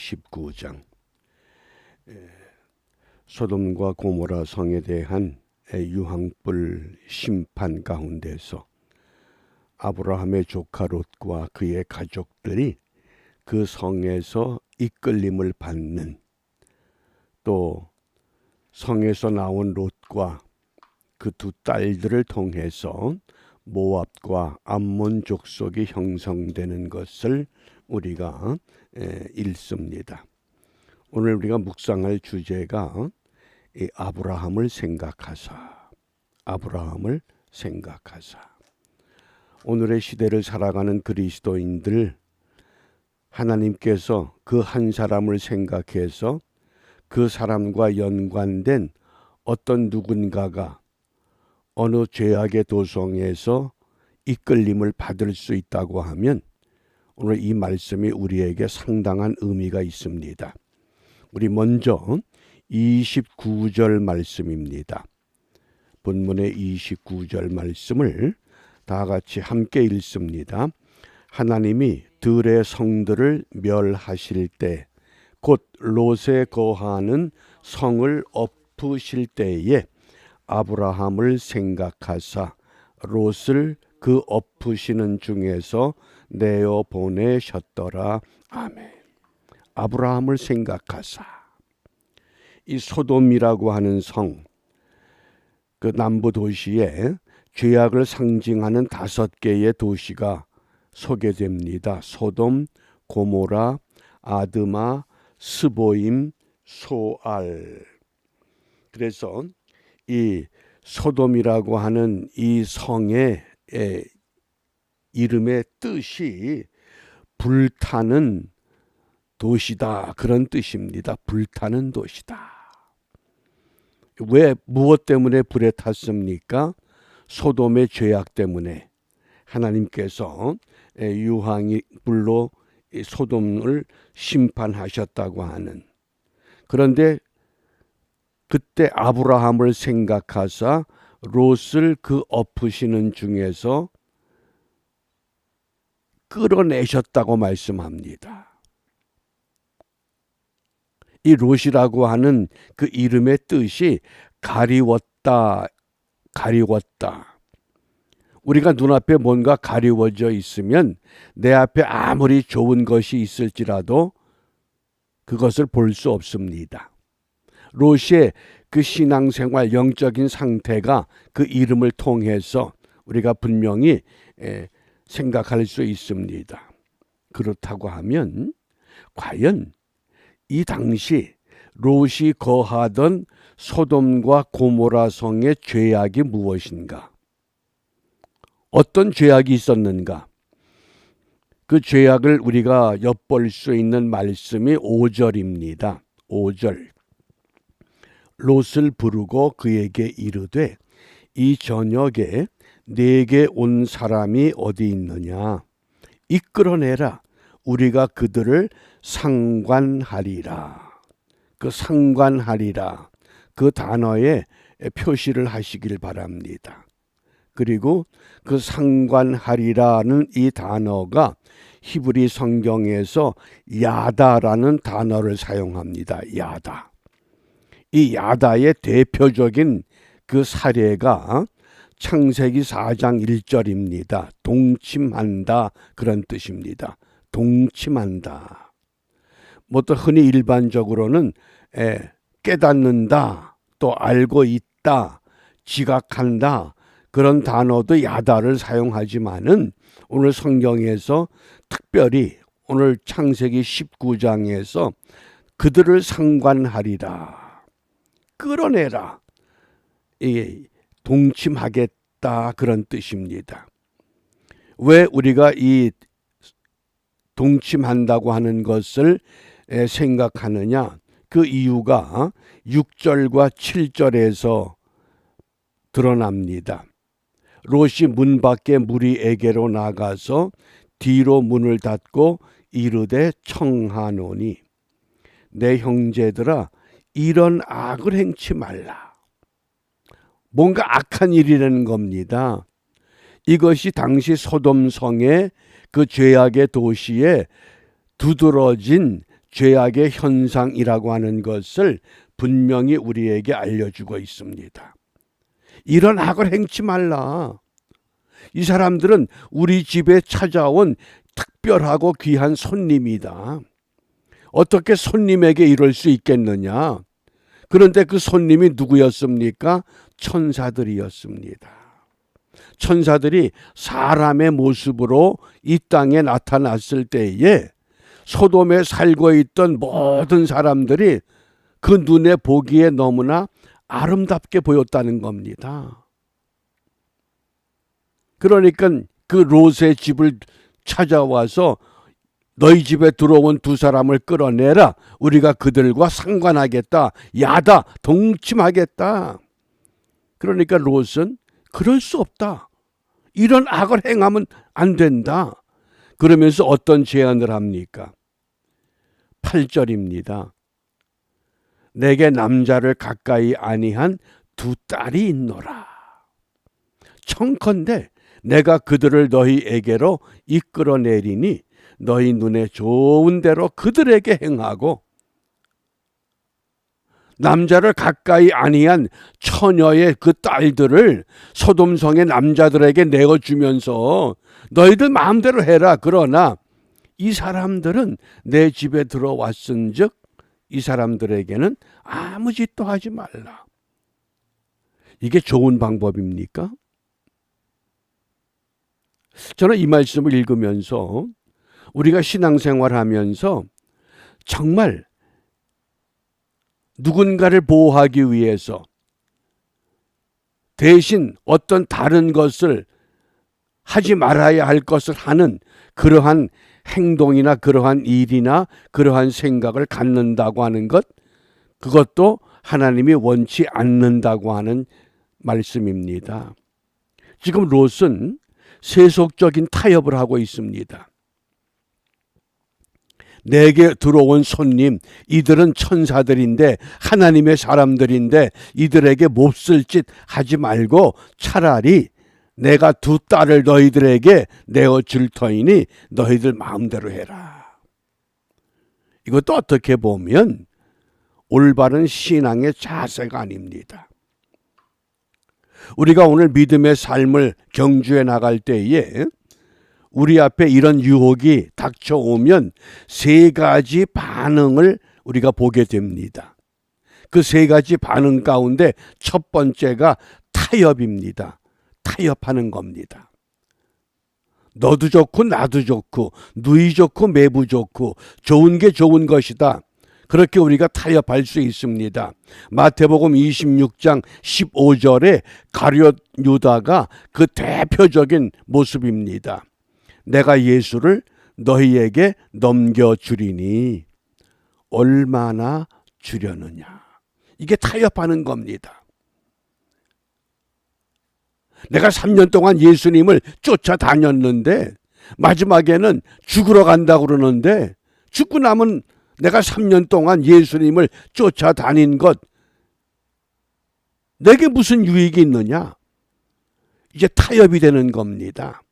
19장 소돔과 고모라 성에 대한 유황불 심판 가운데서 아브라함의 조카 롯과 그의 가족들이 그 성에서 이끌림을 받는, 또 성에서 나온 롯과 그 두 딸들을 통해서 모압과 암몬 족속이 형성되는 것을 우리가 읽습니다. 오늘 우리가 묵상할 주제가 이 아브라함을 생각하사, 아브라함을 생각하사. 오늘의 시대를 살아가는 그리스도인들, 하나님께서 그 한 사람을 생각해서 그 사람과 연관된 어떤 누군가가 어느 죄악의 도성에서 이끌림을 받을 수 있다고 하면 오늘 이 말씀이 우리에게 상당한 의미가 있습니다. 우리 먼저 29절 말씀입니다. 본문의 29절 말씀을 다 같이 함께 읽습니다. 하나님이 들의 성들을 멸하실 때, 곧 롯에 거하는 성을 엎으실 때에 아브라함을 생각하사 롯을 그 엎으시는 중에서 내어 보내셨더라. 아멘. 아브라함을 생각하사. 이 소돔이라고 하는 성, 그 남부 도시에 죄악을 상징하는 5개의 도시가 소개됩니다. 소돔, 고모라, 아드마, 스보임, 소알. 그래서 이 소돔이라고 하는 이 성의 이름의 뜻이 불타는 도시다, 그런 뜻입니다. 불타는 도시다. 왜, 무엇 때문에 불에 탔습니까? 소돔의 죄악 때문에 하나님께서 유황이 불로 소돔을 심판하셨다고 하는. 그런데 그때 아브라함을 생각하사 롯을 그 엎으시는 중에서 끌어내셨다고 말씀합니다. 이 롯이라고 하는 그 이름의 뜻이 가리웠다, 가리웠다. 우리가 눈앞에 뭔가 가리워져 있으면 내 앞에 아무리 좋은 것이 있을지라도 그것을 볼 수 없습니다. 롯의 그 신앙생활, 영적인 상태가 그 이름을 통해서 우리가 분명히 생각할 수 있습니다. 그렇다고 하면 과연 이 당시 롯이 거하던 소돔과 고모라 성의 죄악이 무엇인가? 어떤 죄악이 있었는가? 그 죄악을 우리가 엿볼 수 있는 말씀이 5절입니다. 5절. 롯을 부르고 그에게 이르되 이 저녁에 내게 온 사람이 어디 있느냐? 이끌어내라. 우리가 그들을 상관하리라. 그 상관하리라, 그 단어에 표시를 하시길 바랍니다. 그리고 그 상관하리라는 이 단어가 히브리 성경에서 야다라는 단어를 사용합니다. 야다. 이 야다의 대표적인 그 사례가 창세기 4장 1절입니다. 동침한다, 그런 뜻입니다. 동침한다. 뭐 또 흔히 일반적으로는 깨닫는다, 또 알고 있다, 지각한다, 그런 단어도 야다를 사용하지만은 오늘 성경에서 특별히 오늘 창세기 19장에서 그들을 상관하리라, 끌어내라, 이게 동침하겠다, 그런 뜻입니다. 왜 우리가 이 동침한다고 하는 것을 생각하느냐? 그 이유가 6절과 7절에서 드러납니다. 롯이 문 밖에 무리에게로 나가서 뒤로 문을 닫고 이르되 청하노니 내 형제들아 이런 악을 행치 말라. 뭔가 악한 일이라는 겁니다. 이것이 당시 소돔성의 그 죄악의 도시에 두드러진 죄악의 현상이라고 하는 것을 분명히 우리에게 알려주고 있습니다. 이런 악을 행치 말라. 이 사람들은 우리 집에 찾아온 특별하고 귀한 손님이다. 어떻게 손님에게 이럴 수 있겠느냐? 그런데 그 손님이 누구였습니까? 천사들이었습니다. 천사들이 사람의 모습으로 이 땅에 나타났을 때에 소돔에 살고 있던 모든 사람들이 그 눈에 보기에 너무나 아름답게 보였다는 겁니다. 그러니까 그 롯의 집을 찾아와서 너희 집에 들어온 두 사람을 끌어내라. 우리가 그들과 상관하겠다. 야다. 동침하겠다. 그러니까 롯은 그럴 수 없다. 이런 악을 행하면 안 된다. 그러면서 어떤 제안을 합니까? 8절입니다. 내게 남자를 가까이 아니한 두 딸이 있노라. 청컨대 내가 그들을 너희에게로 이끌어내리니 너희 눈에 좋은 대로 그들에게 행하고 남자를 가까이 아니한 처녀의 그 딸들을 소돔성의 남자들에게 내어주면서 너희들 마음대로 해라. 그러나 이 사람들은 내 집에 들어왔은즉 이 사람들에게는 아무 짓도 하지 말라. 이게 좋은 방법입니까? 저는 이 말씀을 읽으면서 우리가 신앙생활하면서 정말 누군가를 보호하기 위해서 대신 어떤 다른 것을 하지 말아야 할 것을 하는 그러한 행동이나 그러한 일이나 그러한 생각을 갖는다고 하는 것, 그것도 하나님이 원치 않는다고 하는 말씀입니다. 지금 롯은 세속적인 타협을 하고 있습니다. 내게 들어온 손님, 이들은 천사들인데 하나님의 사람들인데 이들에게 몹쓸 짓 하지 말고 차라리 내가 두 딸을 너희들에게 내어줄 터이니 너희들 마음대로 해라. 이것도 어떻게 보면 올바른 신앙의 자세가 아닙니다. 우리가 오늘 믿음의 삶을 경주해 나갈 때에 우리 앞에 이런 유혹이 닥쳐오면 세 가지 반응을 우리가 보게 됩니다. 그 세 가지 반응 가운데 첫 번째가 타협입니다. 타협하는 겁니다. 너도 좋고 나도 좋고 누이 좋고 매부 좋고 좋은 게 좋은 것이다. 그렇게 우리가 타협할 수 있습니다. 마태복음 26장 15절에 가룟 유다가 그 대표적인 모습입니다. 내가 예수를 너희에게 넘겨주리니 얼마나 주려느냐. 이게 타협하는 겁니다. 내가 3년 동안 예수님을 쫓아다녔는데 마지막에는 죽으러 간다고 그러는데 죽고 나면 내가 3년 동안 예수님을 쫓아다닌 것 내게 무슨 유익이 있느냐. 이제 타협이 되는 겁니다.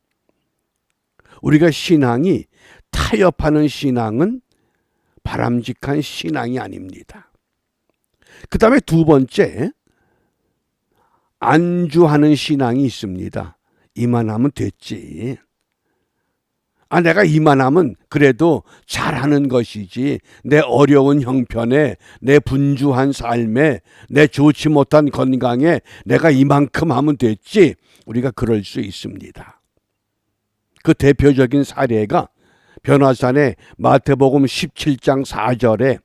우리가 신앙이 타협하는 신앙은 바람직한 신앙이 아닙니다. 그 다음에 두 번째, 안주하는 신앙이 있습니다. 이만하면 됐지. 내가 이만하면 그래도 잘하는 것이지. 내 어려운 형편에, 내 분주한 삶에, 내 좋지 못한 건강에 내가 이만큼 하면 됐지. 우리가 그럴 수 있습니다. 그 대표적인 사례가 변화산의 마태복음 17장 4절에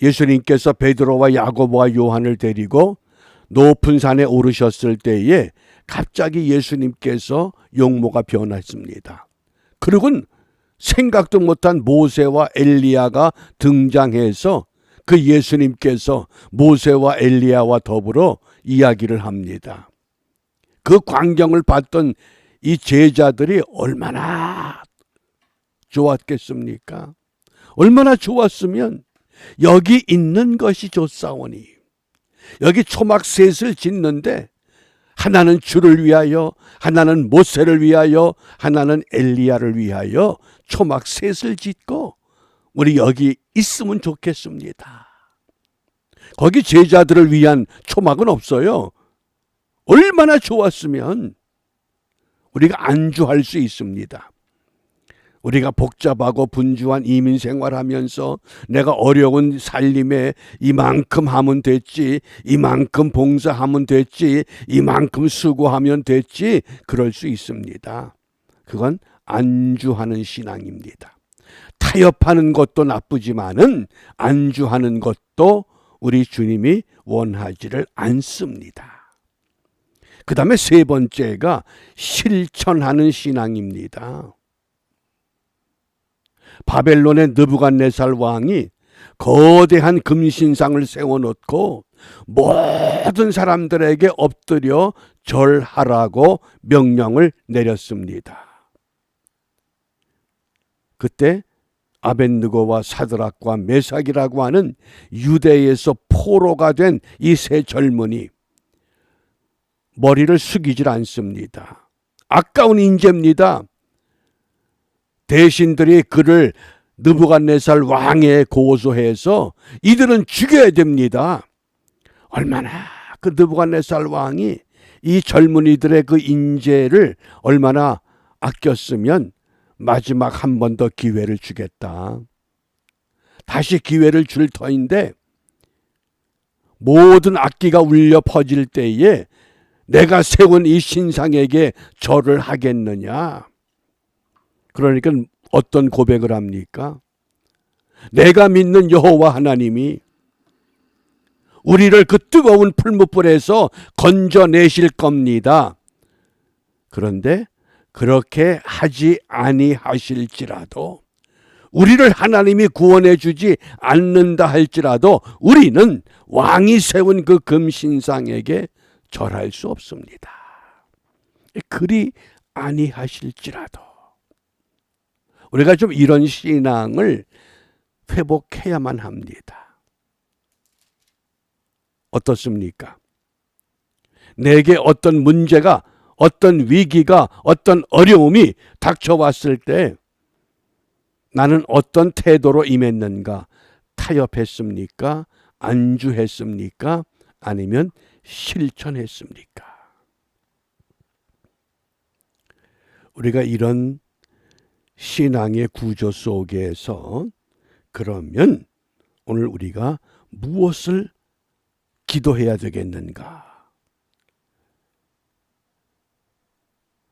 예수님께서 베드로와 야고보와 요한을 데리고 높은 산에 오르셨을 때에 갑자기 예수님께서 용모가 변했습니다. 그리고는 생각도 못한 모세와 엘리야가 등장해서 그 예수님께서 모세와 엘리야와 더불어 이야기를 합니다. 그 광경을 봤던 이 제자들이 얼마나 좋았겠습니까? 얼마나 좋았으면 여기 있는 것이 좋사오니, 여기 초막셋을 짓는데 하나는 주를 위하여, 하나는 모세를 위하여, 하나는 엘리야를 위하여 초막셋을 짓고 우리 여기 있으면 좋겠습니다. 거기 제자들을 위한 초막은 없어요. 얼마나 좋았으면 우리가 안주할 수 있습니다. 우리가 복잡하고 분주한 이민 생활하면서 내가 어려운 살림에 이만큼 하면 됐지, 이만큼 봉사하면 됐지, 이만큼 수고하면 됐지, 그럴 수 있습니다. 그건 안주하는 신앙입니다. 타협하는 것도 나쁘지만은 안주하는 것도 우리 주님이 원하지를 않습니다. 그 다음에 세 번째가 실천하는 신앙입니다. 바벨론의 느부갓네살 왕이 거대한 금신상을 세워놓고 모든 사람들에게 엎드려 절하라고 명령을 내렸습니다. 그때 아벳느고와 사드락과 메삭이라고 하는 유대에서 포로가 된 이 세 젊은이 머리를 숙이질 않습니다. 아까운 인재입니다. 대신들이 그를 느부갓네살 왕에 고소해서 이들은 죽여야 됩니다. 얼마나 그 느부갓네살 왕이 이 젊은이들의 그 인재를 얼마나 아꼈으면 마지막 한 번 더 기회를 주겠다. 다시 기회를 줄 터인데 모든 악기가 울려 퍼질 때에 내가 세운 이 신상에게 절을 하겠느냐. 그러니까 어떤 고백을 합니까? 내가 믿는 여호와 하나님이 우리를 그 뜨거운 풀무불에서 건져내실 겁니다. 그런데 그렇게 하지 아니하실지라도 우리를 하나님이 구원해 주지 않는다 할지라도 우리는 왕이 세운 그 금신상에게 절할 수 없습니다. 그리 아니하실지라도 우리가 좀 이런 신앙을 회복해야만 합니다. 어떻습니까? 내게 어떤 문제가, 어떤 위기가, 어떤 어려움이 닥쳐왔을 때 나는 어떤 태도로 임했는가? 타협했습니까? 안주했습니까? 아니면 실천했습니까? 우리가 이런 신앙의 구조 속에서 그러면 오늘 우리가 무엇을 기도해야 되겠는가?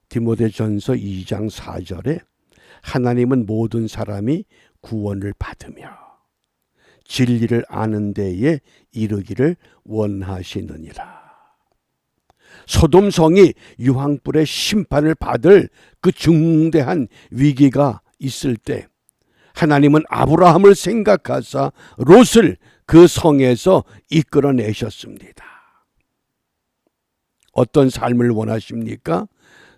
디모데전서 2장 4절에 하나님은 모든 사람이 구원을 받으며 진리를 아는 데에 이르기를 원하시느니라. 소돔성이 유황불의 심판을 받을 그 중대한 위기가 있을 때 하나님은 아브라함을 생각하사 롯을 그 성에서 이끌어내셨습니다. 어떤 삶을 원하십니까?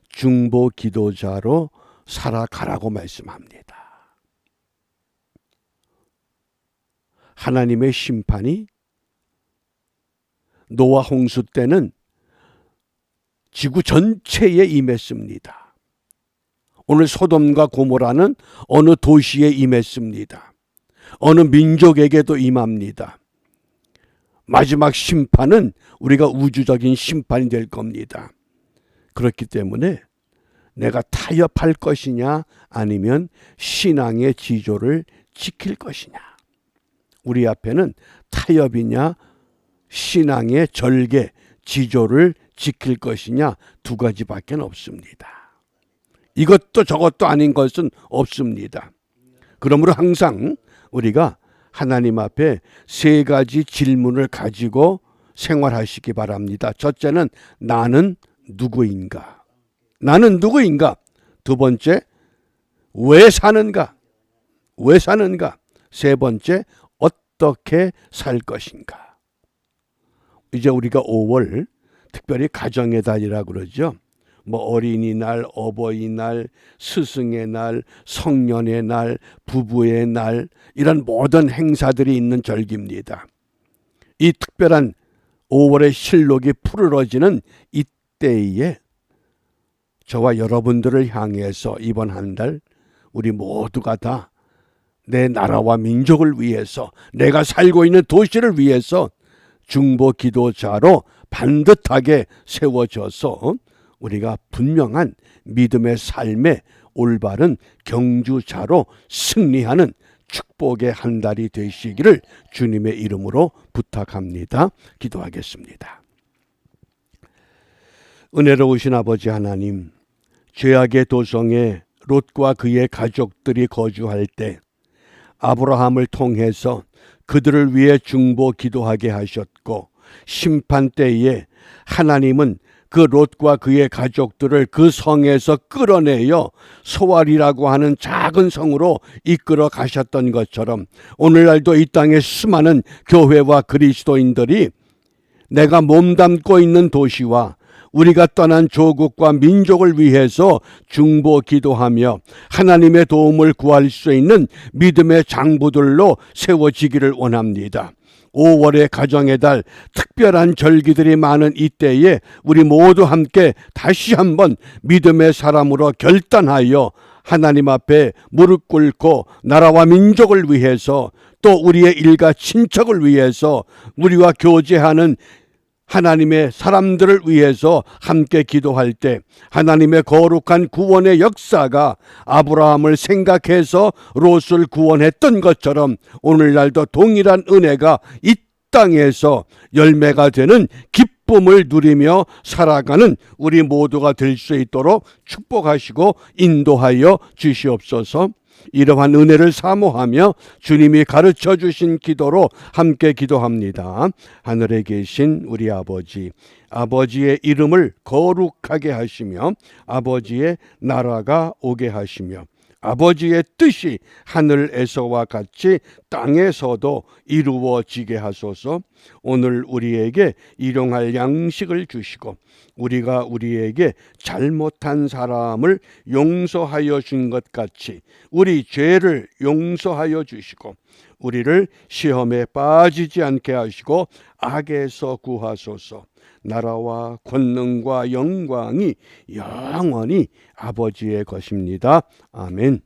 중보 기도자로 살아가라고 말씀합니다. 하나님의 심판이 노아 홍수 때는 지구 전체에 임했습니다. 오늘 소돔과 고모라는 어느 도시에 임했습니다. 어느 민족에게도 임합니다. 마지막 심판은 우리가 우주적인 심판이 될 겁니다. 그렇기 때문에 내가 타협할 것이냐 아니면 신앙의 지조를 지킬 것이냐. 우리 앞에는 타협이냐 신앙의 절개, 지조를 지킬 것이냐 두 가지밖에 없습니다. 이것도 저것도 아닌 것은 없습니다. 그러므로 항상 우리가 하나님 앞에 세 가지 질문을 가지고 생활하시기 바랍니다. 첫째는 나는 누구인가? 나는 누구인가? 두 번째, 왜 사는가? 왜 사는가? 세 번째, 어떻게 살 것인가? 이제 우리가 5월 특별히 가정의 달이라고 그러죠. 뭐 어린이날, 어버이날, 스승의 날, 성년의 날, 부부의 날 이런 모든 행사들이 있는 절기입니다. 이 특별한 5월의 실록이 푸르러지는 이때에 저와 여러분들을 향해서 이번 한 달 우리 모두가 다 내 나라와 민족을 위해서, 내가 살고 있는 도시를 위해서 중보 기도자로 반듯하게 세워져서 우리가 분명한 믿음의 삶의 올바른 경주자로 승리하는 축복의 한 달이 되시기를 주님의 이름으로 부탁합니다. 기도하겠습니다. 은혜로우신 아버지 하나님, 죄악의 도성에 롯과 그의 가족들이 거주할 때 아브라함을 통해서 그들을 위해 중보 기도하게 하셨고, 심판 때에 하나님은 그 롯과 그의 가족들을 그 성에서 끌어내어 소알이라고 하는 작은 성으로 이끌어 가셨던 것처럼, 오늘날도 이 땅에 수많은 교회와 그리스도인들이 내가 몸담고 있는 도시와 우리가 떠난 조국과 민족을 위해서 중보 기도하며 하나님의 도움을 구할 수 있는 믿음의 장부들로 세워지기를 원합니다. 5월의 가정의 달, 특별한 절기들이 많은 이때에 우리 모두 함께 다시 한번 믿음의 사람으로 결단하여 하나님 앞에 무릎 꿇고 나라와 민족을 위해서, 또 우리의 일가 친척을 위해서, 우리와 교제하는 하나님의 사람들을 위해서 함께 기도할 때 하나님의 거룩한 구원의 역사가 아브라함을 생각해서 롯을 구원했던 것처럼 오늘날도 동일한 은혜가 이 땅에서 열매가 되는 기쁨을 누리며 살아가는 우리 모두가 될 수 있도록 축복하시고 인도하여 주시옵소서. 이러한 은혜를 사모하며 주님이 가르쳐 주신 기도로 함께 기도합니다. 하늘에 계신 우리 아버지, 아버지의 이름을 거룩하게 하시며 아버지의 나라가 오게 하시며 아버지의 뜻이 하늘에서와 같이 땅에서도 이루어지게 하소서. 오늘 우리에게 일용할 양식을 주시고 우리가 우리에게 잘못한 사람을 용서하여 준 것 같이 우리 죄를 용서하여 주시고 우리를 시험에 빠지지 않게 하시고 악에서 구하소서. 나라와 권능과 영광이 영원히 아버지의 것입니다. 아멘.